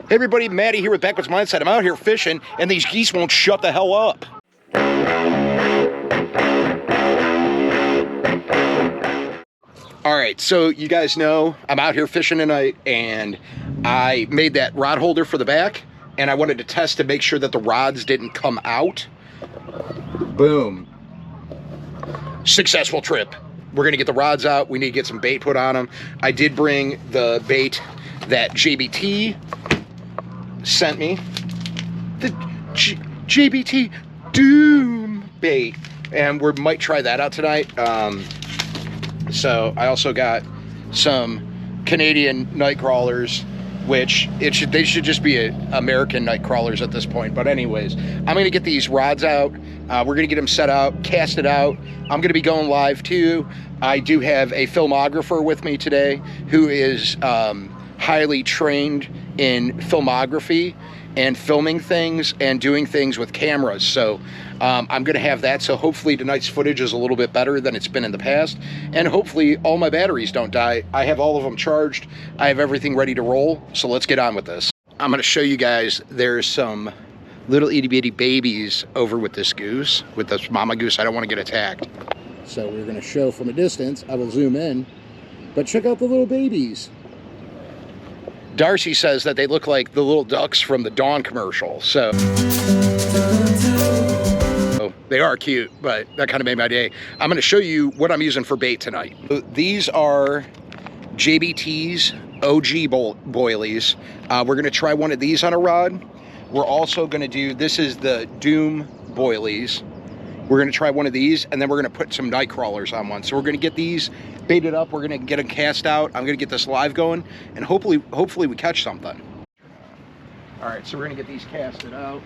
Hey everybody, Matty here with Backwoods Mindset. I'm out here fishing, and these geese won't shut the hell up. Alright, so you guys know I'm out here fishing tonight, and I made that rod holder for the back, and I wanted to test to make sure that the rods didn't come out. Boom. Successful trip. We're going to get the rods out. We need to get some bait put on them. I did bring the bait that JBT sent me, the JBT Doom bait, and we might try that out tonight. So I also got some Canadian night crawlers, which they should just be American night crawlers at this point. But anyways, I'm gonna get these rods out. We're gonna get them set out, cast it out. I'm gonna be going live too. I do have a filmographer with me today who is highly trained in filmography and filming things and doing things with cameras. So I'm gonna have that. So hopefully tonight's footage is a little bit better than it's been in the past. And hopefully all my batteries don't die. I have all of them charged. I have everything ready to roll. So let's get on with this. I'm gonna show you guys, there's some little itty bitty babies over with this goose, with this mama goose. I don't wanna get attacked. So we're gonna show from a distance. I will zoom in, but check out the little babies. Darcy says that they look like the little ducks from the Dawn commercial. So they are cute, but that kind of made my day. I'm gonna show you what I'm using for bait tonight. These are JBT's OG boilies. We're gonna try one of these on a rod. We're also gonna do, this is the Doom boilies. We're gonna try one of these, and then we're gonna put some night crawlers on one. So we're gonna get these baited up. We're gonna get them cast out. I'm gonna get this live going, and hopefully we catch something. All right, so we're gonna get these casted out.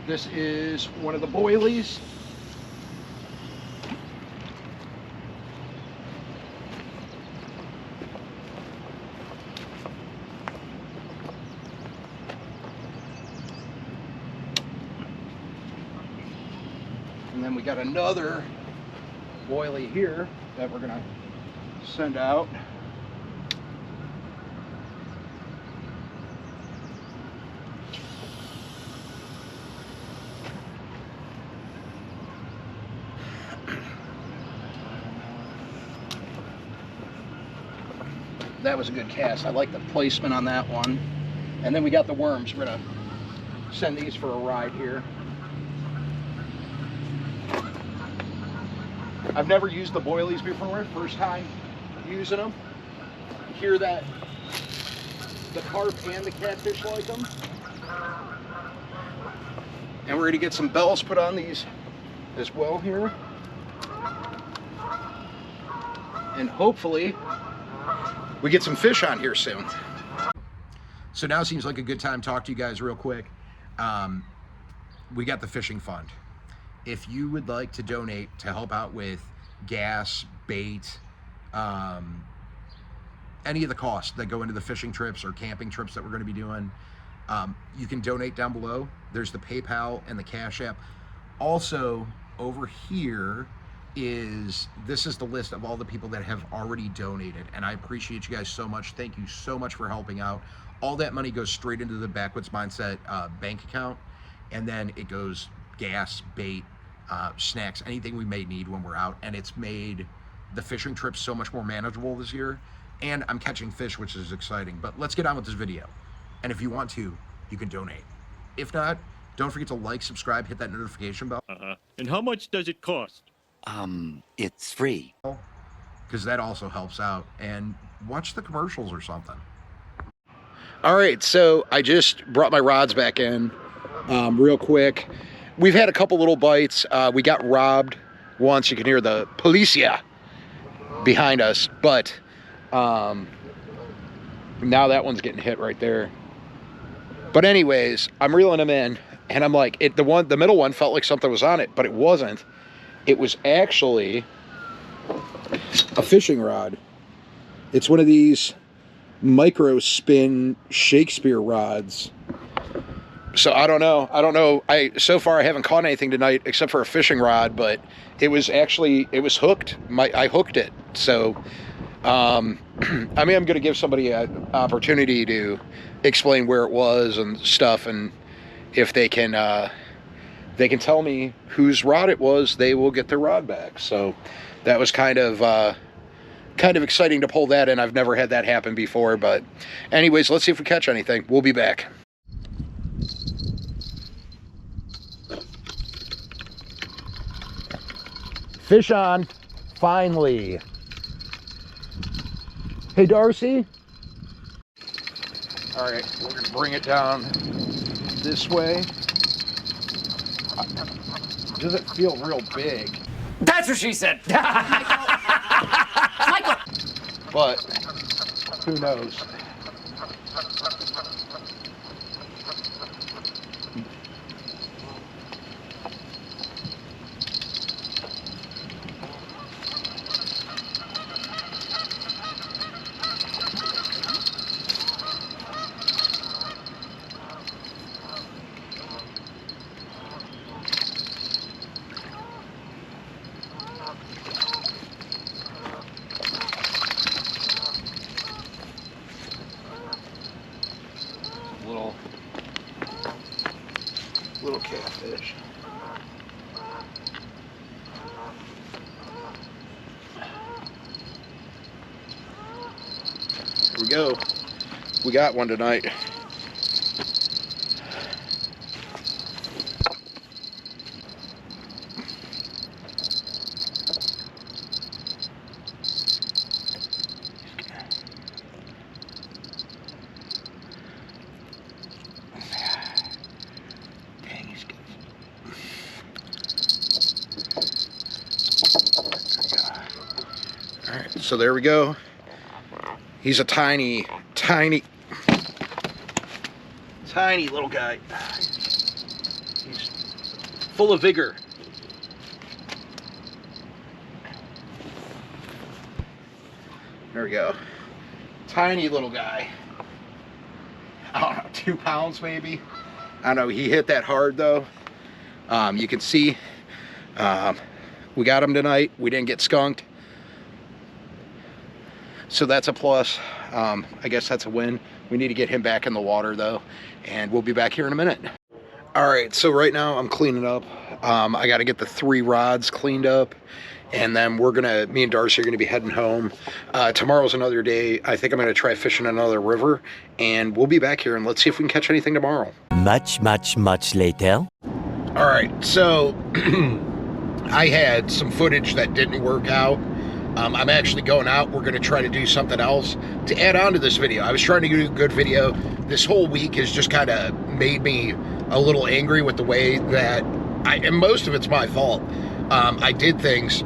This is one of the boilies. And then we got another boilie here that we're gonna send out. That was a good cast. I like the placement on that one. And then we got the worms. We're gonna send these for a ride here. I've never used the boilies before, first time using them. Hear that the carp and the catfish like them. And we're gonna get some bells put on these as well here. And hopefully we get some fish on here soon. So now seems like a good time to talk to you guys real quick. We got the fishing fund. If you would like to donate to help out with gas, bait, any of the costs that go into the fishing trips or camping trips that we're going to be doing, you can donate down below. There's the PayPal and the CashApp. Also, over here this is the list of all the people that have already donated, and I appreciate you guys so much. Thank you so much for helping out. All that money goes straight into the Backwoods Mindset bank account, and then it goes gas, bait, snacks, anything we may need when we're out. And it's made the fishing trips so much more manageable this year, and I'm catching fish, which is exciting. But let's get on with this video, and if you want to, you can donate. If not, don't forget to like, subscribe, hit that notification bell. And how much does it cost? It's free. Because that also helps out. And watch the commercials or something. All right, so I just brought my rods back in real quick. We've had a couple little bites. We got robbed once. You can hear the policia behind us, but now that one's getting hit right there. But anyways, I'm reeling them in, and I'm like, the middle one felt like something was on it, but it wasn't. It was actually a fishing rod. It's one of these micro spin Shakespeare rods. So I don't know. So far I haven't caught anything tonight except for a fishing rod, but it was hooked. I hooked it. So I mean, I'm going to give somebody an opportunity to explain where it was and stuff, and if they can tell me whose rod it was, they will get their rod back. So that was kind of exciting to pull that in. I've never had that happen before, but anyways, let's see if we catch anything. We'll be back. Fish on, finally. Hey, Darcy. All right, we're gonna bring it down this way. Does it feel real big? That's what she said. Michael. But who knows? Little catfish. Here we go. We got one tonight. So there we go. He's a tiny little guy. He's full of vigor. There we go. Tiny little guy. I don't know, 2 pounds maybe. I don't know, he hit that hard though. You can see we got him tonight. We didn't get skunked. So that's a plus. I guess that's a win. We need to get him back in the water though, and we'll be back here in a minute. All right, so right now I'm cleaning up. I got to get the 3 rods cleaned up, and then me and Darcy are gonna be heading home. Tomorrow's another day. I think I'm gonna try fishing another river, and we'll be back here and let's see if we can catch anything tomorrow. Much later. All right, so I had some footage that didn't work out. I'm actually going out. We're going to try to do something else to add on to this video. I was trying to do a good video. This whole week has just kind of made me a little angry with the way that and most of it's my fault. I did things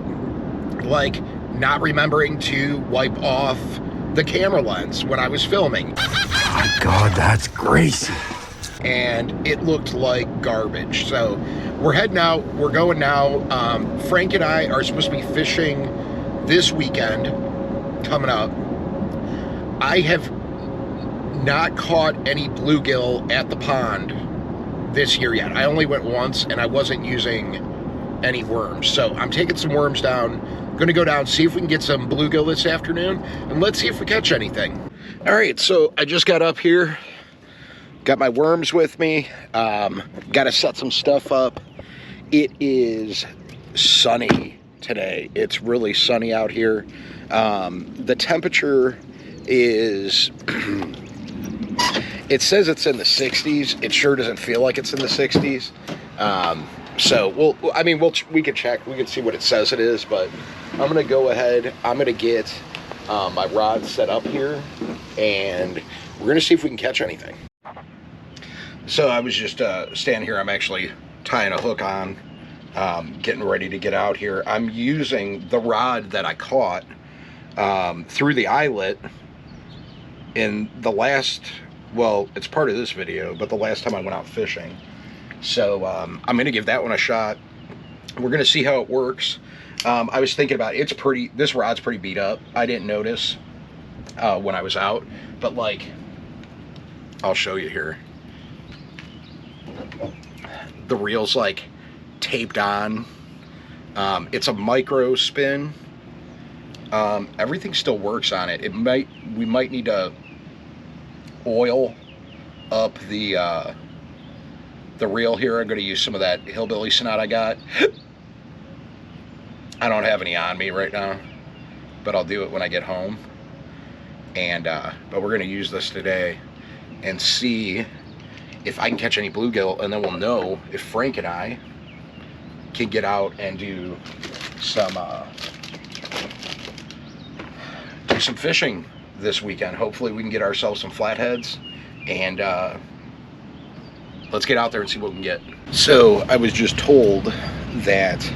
like not remembering to wipe off the camera lens when I was filming. Oh my God, that's crazy. And it looked like garbage. So we're heading out. We're going now. Frank and I are supposed to be fishing this weekend coming up. I have not caught any bluegill at the pond this year yet. I only went once and I wasn't using any worms. So I'm taking some worms down. Gonna go down, see if we can get some bluegill this afternoon, and let's see if we catch anything. All right, so I just got up here. Got my worms with me. Got to set some stuff up. It is sunny today. It's really sunny out here. The temperature is it says it's in the 60s. It sure doesn't feel like it's in the 60s. So we can check. We can see what it says it is, but I'm gonna go ahead. I'm gonna get my rod set up here, and we're gonna see if we can catch anything. So I was just standing here. I'm actually tying a hook on, getting ready to get out here. I'm using the rod that I caught through the eyelet in the last, well, it's part of this video, but the last time I went out fishing. So I'm gonna give that one a shot. We're gonna see how it works. I was thinking about it. This rod's pretty beat up. I didn't notice when I was out, but like, I'll show you here. The reel's like taped on. It's a micro spin. Everything still works on it. We might need to oil up the reel here. I'm going to use some of that hillbilly snot I got. I don't have any on me right now, but I'll do it when I get home. And but we're going to use this today and see if I can catch any bluegill, and then we'll know if Frank and I can get out and do some fishing this weekend. Hopefully we can get ourselves some flatheads, and let's get out there and see what we can get. So I was just told that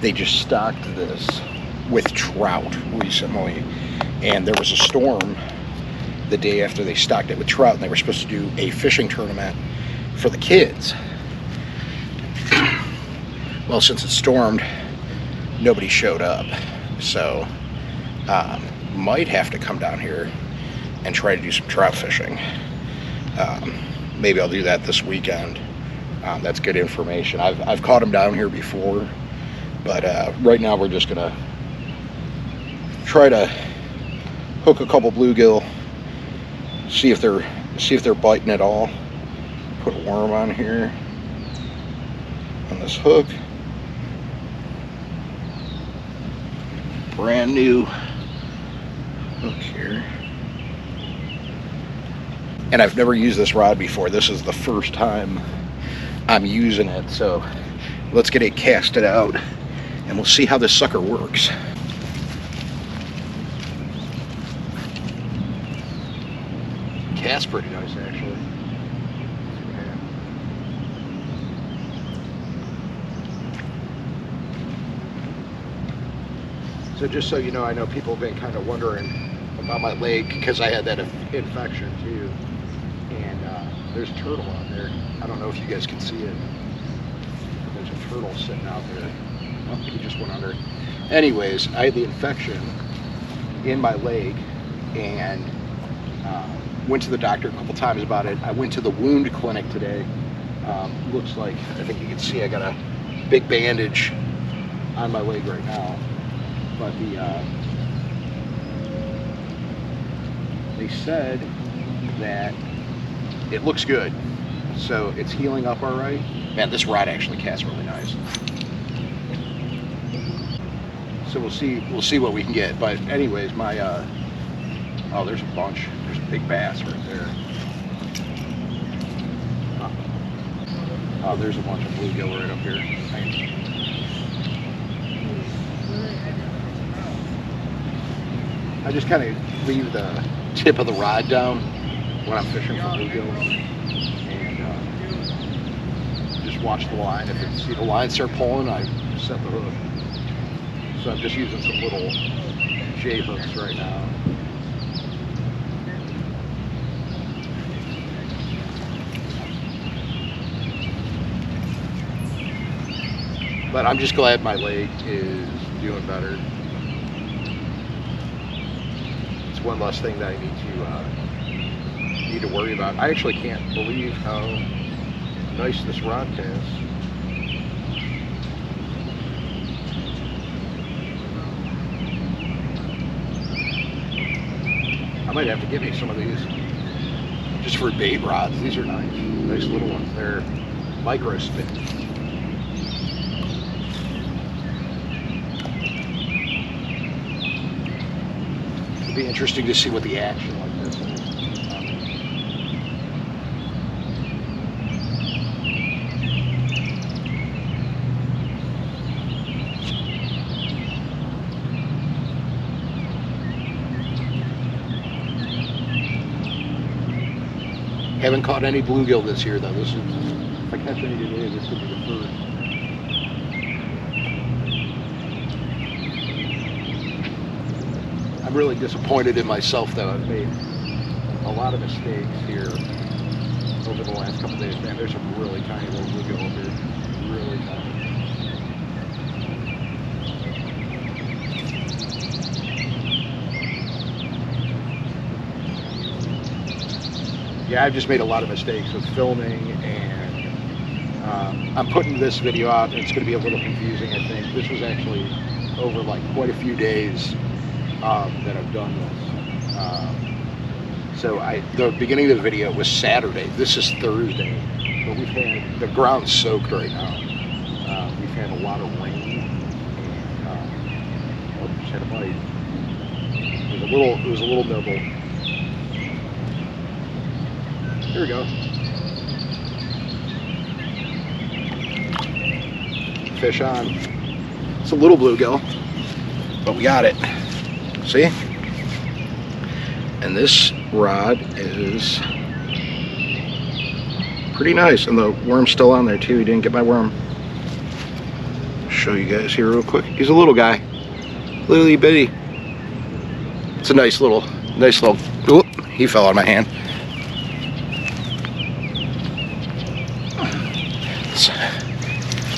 they just stocked this with trout recently, and there was a storm the day after they stocked it with trout, and they were supposed to do a fishing tournament for the kids. Well, since it stormed, nobody showed up, so might have to come down here and try to do some trout fishing. Maybe I'll do that this weekend. That's good information. I've caught them down here before, but right now we're just gonna try to hook a couple bluegill, see if they're biting at all. Put a worm on here on this hook. Brand new hook here. And I've never used this rod before. This is the first time I'm using it, so let's get it casted out and we'll see how this sucker works. Cast pretty nice, actually. So just so you know, I know people have been kind of wondering about my leg because I had that infection too. And there's a turtle out there. I don't know if you guys can see it. There's a turtle sitting out there. Oh, he just went under. Anyways, I had the infection in my leg and went to the doctor a couple times about it. I went to the wound clinic today. Looks like, I think you can see I got a big bandage on my leg right now. But they said that it looks good, so it's healing up all right. Man, this rod actually casts really nice. So we'll see what we can get. But anyways, my oh, there's a bunch. There's a big bass right there. Oh, there's a bunch of bluegill right up here. I just kind of leave the tip of the rod down when I'm fishing for bluegill, and just watch the line. If you see the line start pulling, I set the hook. So I'm just using some little J hooks right now. But I'm just glad my leg is doing better. It's one less thing that I need to worry about. I actually can't believe how nice this rod casts. I might have to get me some of these just for bait rods. These are nice little ones. They're micro spin. It'd be interesting to see what the action like this is. Haven't caught any bluegill this year though. This is, if I catch any today, this will be the first. I'm really disappointed in myself though. I've made a lot of mistakes here over the last couple days. Man, there's some really tiny little bluegill up here. Really tiny. Yeah, I've just made a lot of mistakes with filming, and I'm putting this video out, and it's going to be a little confusing, I think. This was actually over like quite a few days that have done this. So the beginning of the video was Saturday. This is Thursday, but we've had the ground's soaked right now. We've had a lot of rain. And, just had a bite. It was a little nibble. Here we go. Fish on. It's a little bluegill, but we got it. See? And this rod is pretty nice, and the worm's still on there too. He didn't get my worm. Show you guys here real quick. He's a little guy, little bitty. It's a nice little. Oop, he fell out of my hand.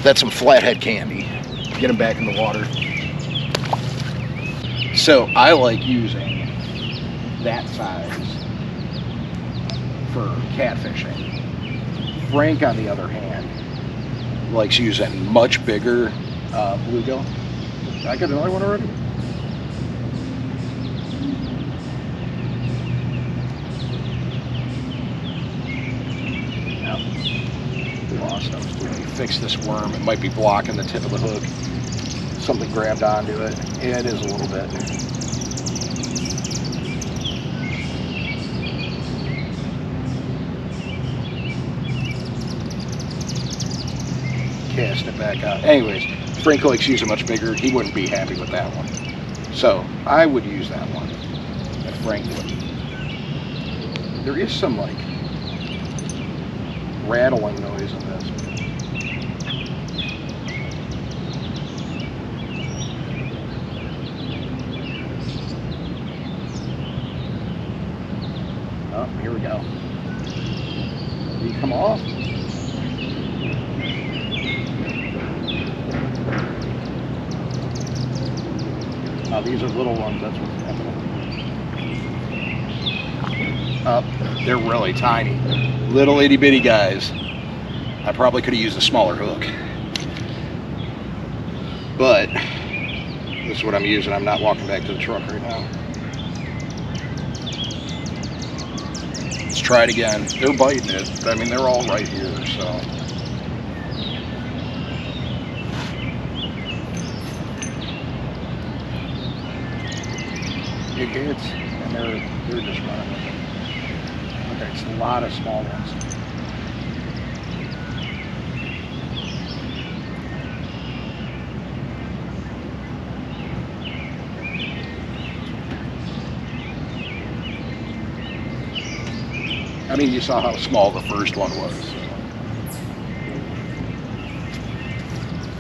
That's some flathead candy. Get him back in the water. So I like using that size for catfishing. Frank, on the other hand, likes using much bigger bluegill. I got another one already. No, we lost him. We fixed this worm. It might be blocking the tip of the hook. Something grabbed onto it. Yeah, it is a little bit. Cast it back out. Anyways, Frank likes using much bigger. He wouldn't be happy with that one. So I would use that one. And Frank wouldn't. There is some like rattling noise in this. Oh, here we go. Did he come off? Oh, these are little ones, that's what's happening. Oh, they're really tiny. Little itty bitty guys. I probably could have used a smaller hook. But this is what I'm using. I'm not walking back to the truck right now. Let's try it again. They're biting it. I mean, they're all right here, so. It hits, and they're just running with it. Okay, it's a lot of small ones. I mean, you saw how small the first one was. So.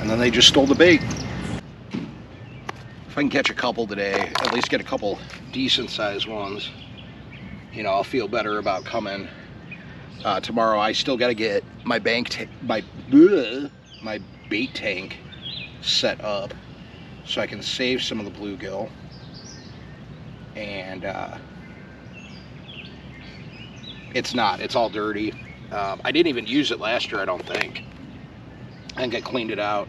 And then they just stole the bait. If I can catch a couple today, at least get a couple decent sized ones, you know, I'll feel better about coming tomorrow. I still got to get my my bait tank set up so I can save some of the bluegill. And it's all dirty. I didn't even use it last year, I don't think. I think I cleaned it out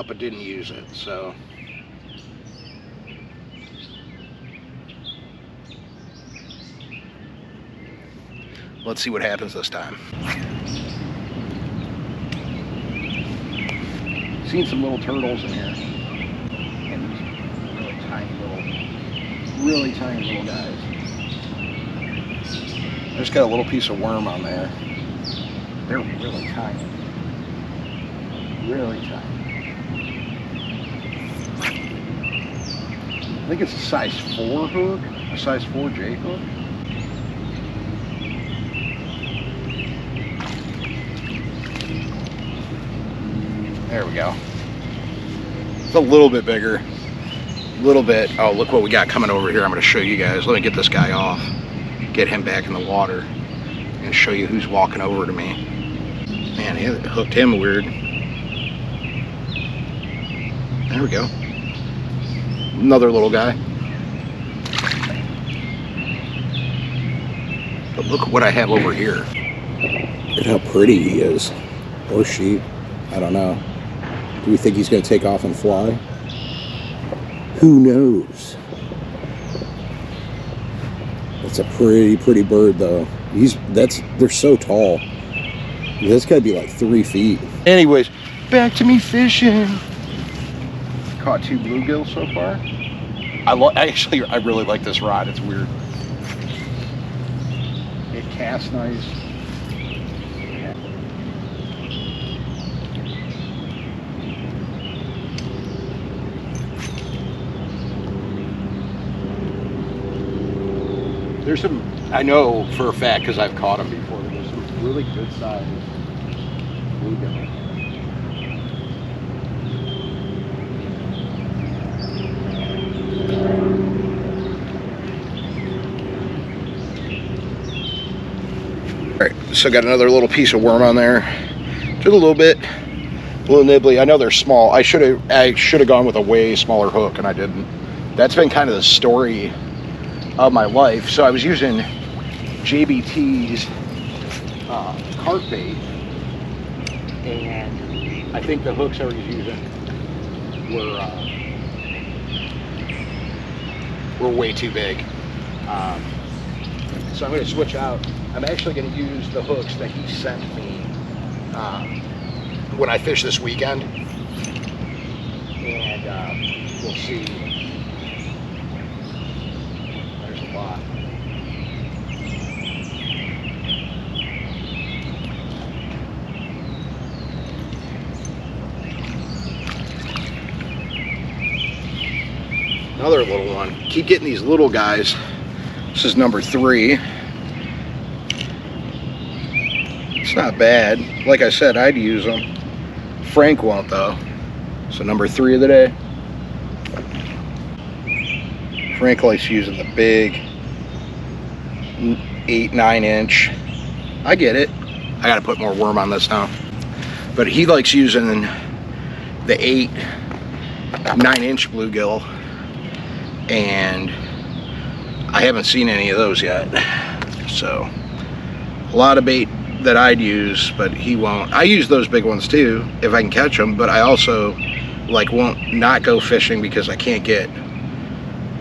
but didn't use it, so. Let's see what happens this time. Seen some little turtles in here. And these really tiny little guys. I just got a little piece of worm on there. They're really tiny. Really tiny. I think it's a size 4 hook, a size 4 J hook. There we go. It's a little bit bigger. A little bit. Oh, look what we got coming over here. I'm going to show you guys. Let me get this guy off. Get him back in the water. And show you who's walking over to me. Man, it hooked him weird. There we go. Another little guy. But look at what I have over here. Look at how pretty he is. Or she. I don't know. Do we think he's going to take off and fly? Who knows? That's a pretty bird though. They're so tall. This gotta be like 3 feet. Anyways, back to me fishing. Caught 2 bluegill so far. I really like this rod. It's weird. It casts nice. There's some, I know for a fact because I've caught them before, there's some really good sized bluegill. All right, so got another little piece of worm on there. Just a little bit, a little nibbly. I know they're small. I should have gone with a way smaller hook, and I didn't. That's been kind of the story of my life. So I was using JBT's carp bait, and I think the hooks I was using were way too big. So I'm going to switch out. I'm actually going to use the hooks that he sent me when I fish this weekend, and we'll see. There's a lot. Another little one. Keep getting these little guys. This is number 3. It's not bad. Like I said, I'd use them. Frank won't though. So number 3 of the day. Frank likes using the big 8-9 inch. I get it. I gotta put more worm on this now. But he likes using the 8-9 inch bluegill, and I haven't seen any of those yet. So a lot of bait that I'd use, but he won't. I use those big ones too if I can catch them, but I also like won't not go fishing because I can't get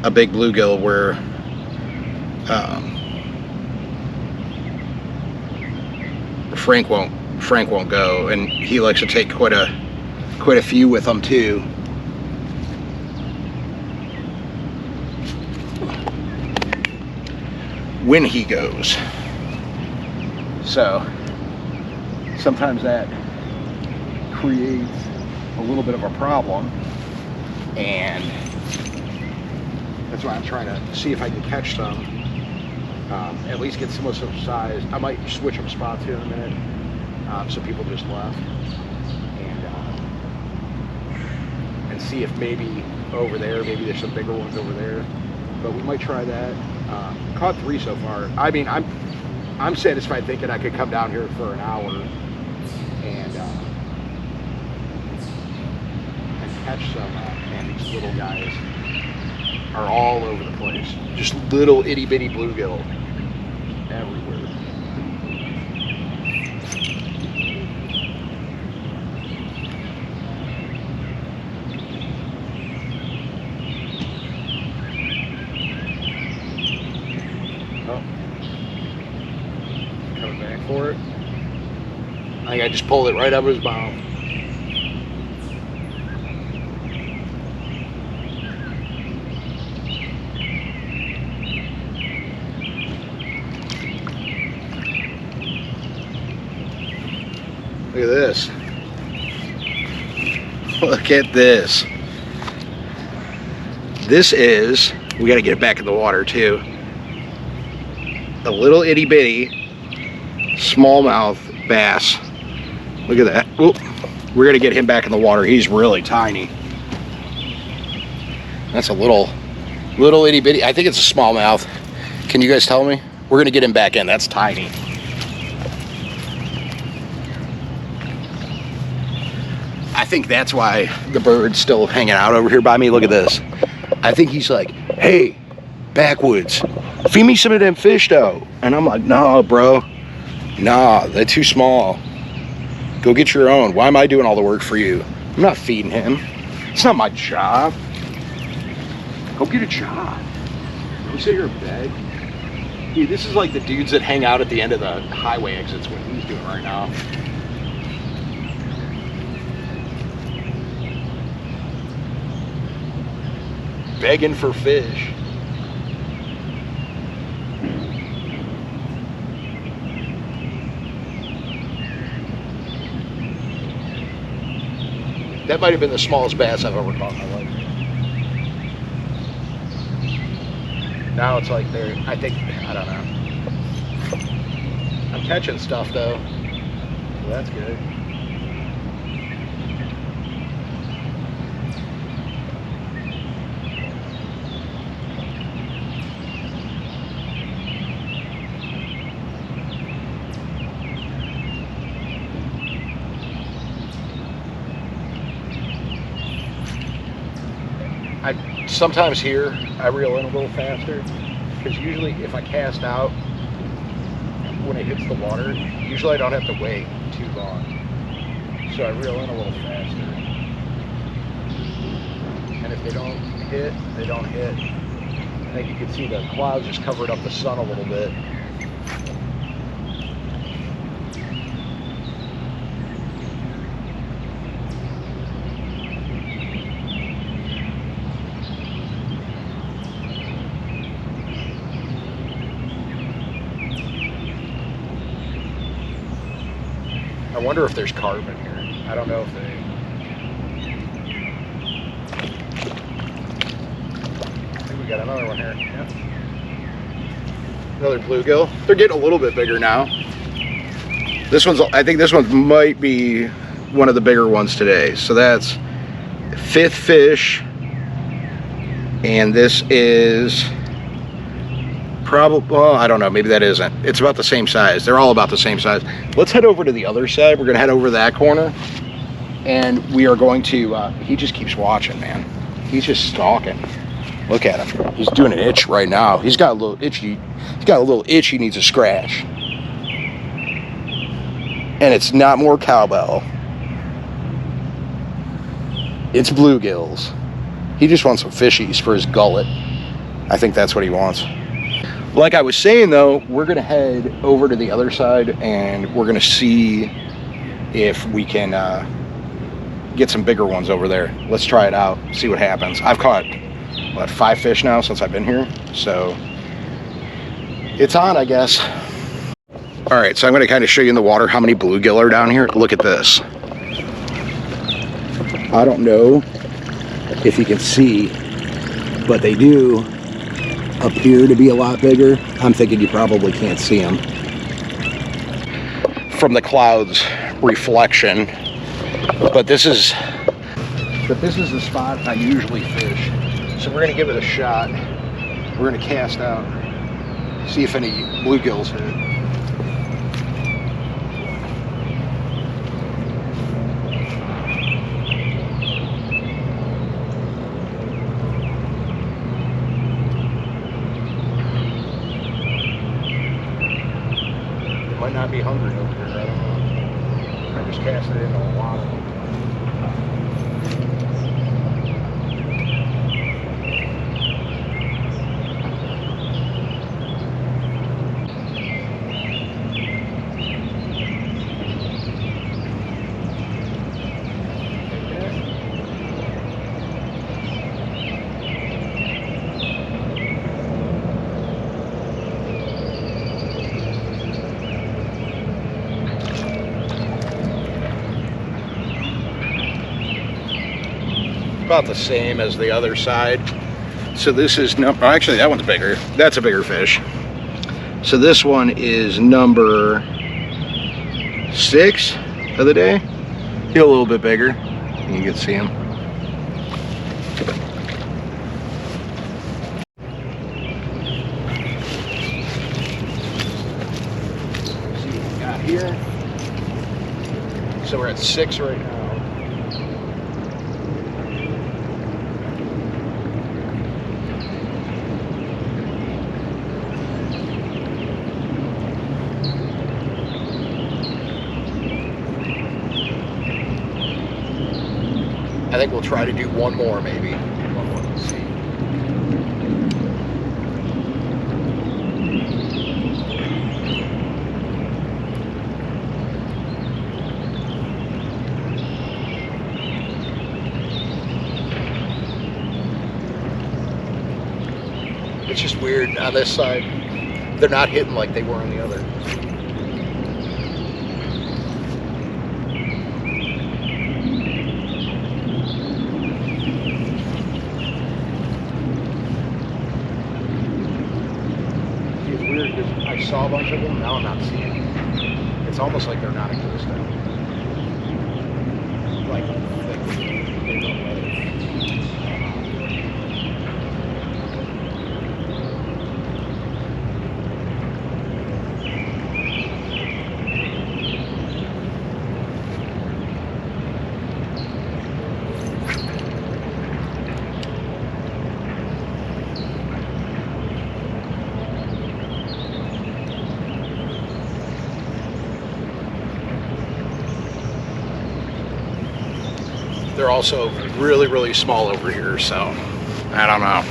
a big bluegill where Frank won't go, and he likes to take quite a few with him too. When he goes. So sometimes that creates a little bit of a problem, and that's why I'm trying to see if I can catch some, at least get some size. I might switch up spots here in a minute, so people just left, and see if maybe over there, maybe there's some bigger ones over there, but we might try that. Caught 3 so far. I mean, I'm satisfied thinking I could come down here for an hour and catch some. Man, these little guys are all over the place. Just little itty bitty bluegill everywhere. For it. I think I just pulled it right out of his mouth. Look at this. Look at this. This is, we got to get it back in the water too, a little itty bitty smallmouth bass. Look at that. Oop. We're gonna get him back in the water. He's really tiny. That's a little itty bitty. I think it's a smallmouth. Can you guys tell me? We're gonna get him back in. That's tiny. I think that's why the bird's still hanging out over here by me. Look at this. I think he's like, hey, Backwoods, feed me some of them fish though. And I'm like, no, bro. Nah, they're too small. Go get your own. Why am I doing all the work for you? I'm not feeding him. It's not my job. Go get a job. Don't sit here and beg. Dude, this is like the dudes that hang out at the end of the highway exits, what he's doing right now. Begging for fish. That might have been the smallest bass I've ever caught in my life. Now it's like they're, I think, I don't know. I'm catching stuff though, so that's good. Sometimes here I reel in a little faster because usually if I cast out when it hits the water, usually I don't have to wait too long, so I reel in a little faster, and if they don't hit, they don't hit. I think you can see the clouds just covered up the sun a little bit. I wonder if there's carp in here. I don't know if they... I think we got another one here. Yep. Another bluegill. They're getting a little bit bigger now. This one's, I think this one might be one of the bigger ones today. So that's 5th fish. And this is probably, well, I don't know, maybe that isn't. It's about the same size. They're all about the same size. Let's head over to the other side. We're gonna head over that corner, and we are going to, he just keeps watching, man. He's just stalking. Look at him. He's doing an itch right now. He's got a little itchy, he's got a little itch he needs to scratch. And it's not more cowbell. It's bluegills. He just wants some fishies for his gullet. I think that's what he wants. Like I was saying though, we're gonna head over to the other side and we're gonna see if we can get some bigger ones over there. Let's try it out, see what happens. I've caught, what, 5 fish now since I've been here, so it's on, I guess. All right, so I'm gonna kind of show you in the water how many bluegill are down here. Look at this. I don't know if you can see, but they do appear to be a lot bigger. I'm thinking you probably can't see them from the clouds reflection, but this is the spot I usually fish. So we're gonna give it a shot. We're gonna cast out, see if any bluegills hit. Might not be hungry over here, I don't know. I just cast it into a lot of them. About the same as the other side. So this is actually that one's bigger. That's a bigger fish. So this one is number 6 of the day. He's a little bit bigger. You can see him. Let's see what we got here. So we're at 6 right now. I think we'll try to do one more, maybe. One more, let's see. It's just weird on this side. They're not hitting like they were on the other. It's weird because I saw a bunch of them, now I'm not seeing them. It's almost like they're not existent. Like they don't let it. They're also really, really small over here, so I don't know.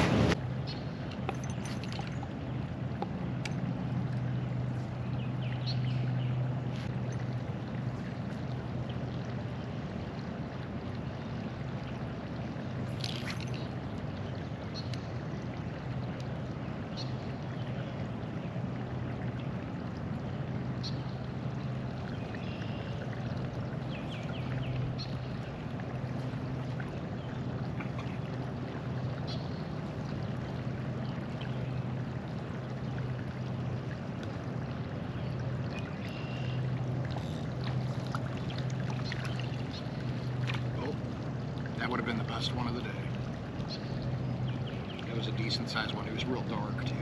That would have been the best one of the day. It was a decent sized one. It was real dark too.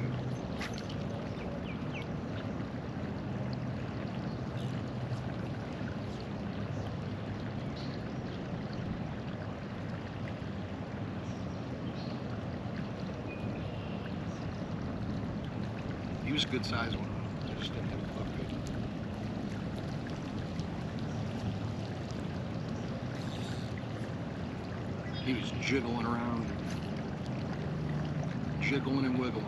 He was a good sized one. I just didn't look good. He was jiggling around, jiggling and wiggling.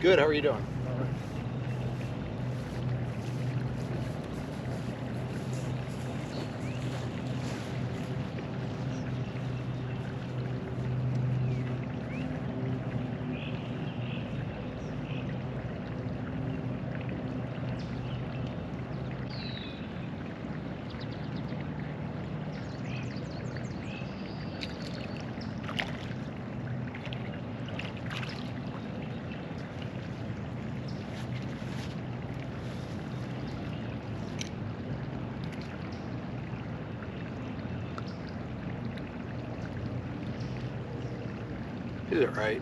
Good, how are you doing? He's all right.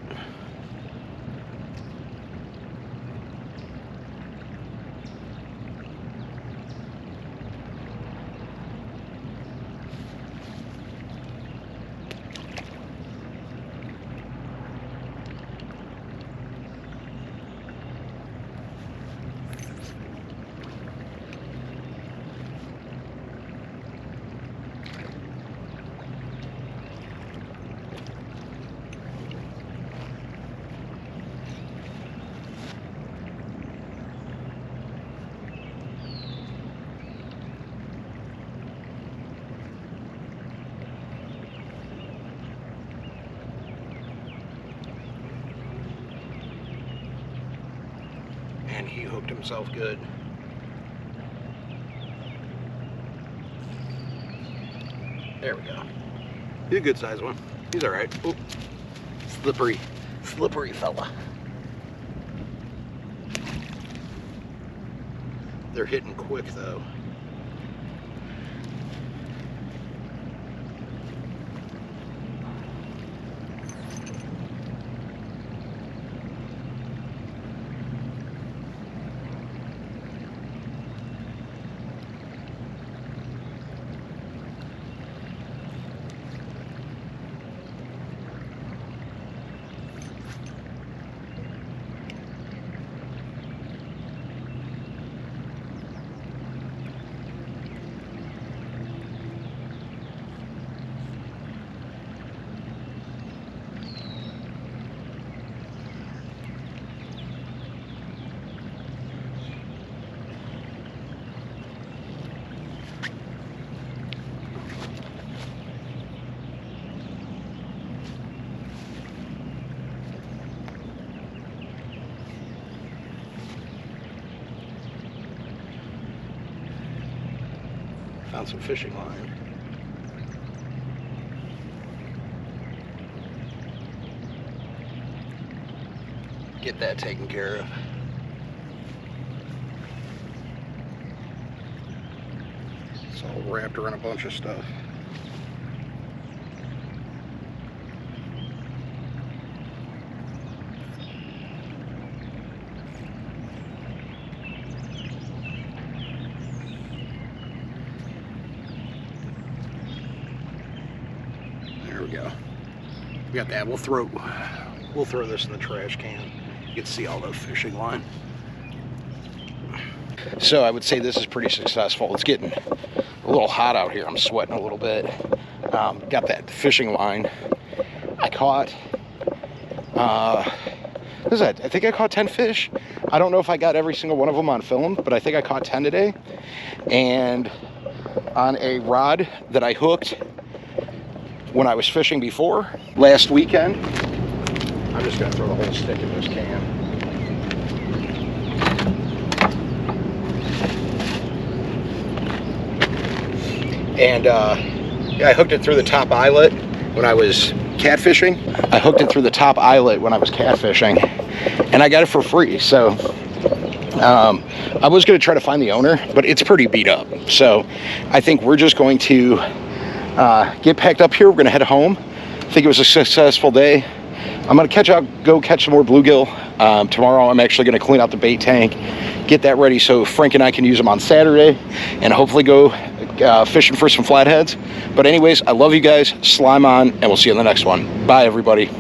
And he hooked himself good. There we go. He's a good sized one. He's all right. Oop. Slippery, slippery fella. They're hitting quick though. Found some fishing line. Get that taken care of. It's all wrapped around a bunch of stuff. There we go. We got that. We'll throw this in the trash can. You can see all the fishing line. So I would say this is pretty successful. It's getting a little hot out here. I'm sweating a little bit. Got that fishing line. I caught, what is that? I think I caught 10 fish. I don't know if I got every single one of them on film, but I think I caught 10 today. And on a rod that I hooked when I was fishing before, last weekend. I'm just gonna throw the whole stick in this can. And yeah, I hooked it through the top eyelet when I was catfishing. And I got it for free. So I was gonna try to find the owner, but it's pretty beat up. So I think we're just going to get packed up here. We're gonna head home. I think it was a successful day. I'm gonna go catch some more bluegill. Tomorrow I'm actually gonna clean out the bait tank, get that ready so Frank and I can use them on Saturday, and hopefully go fishing for some flatheads. But anyways, I love you guys. Slime on, and we'll see you in the next one. Bye, everybody.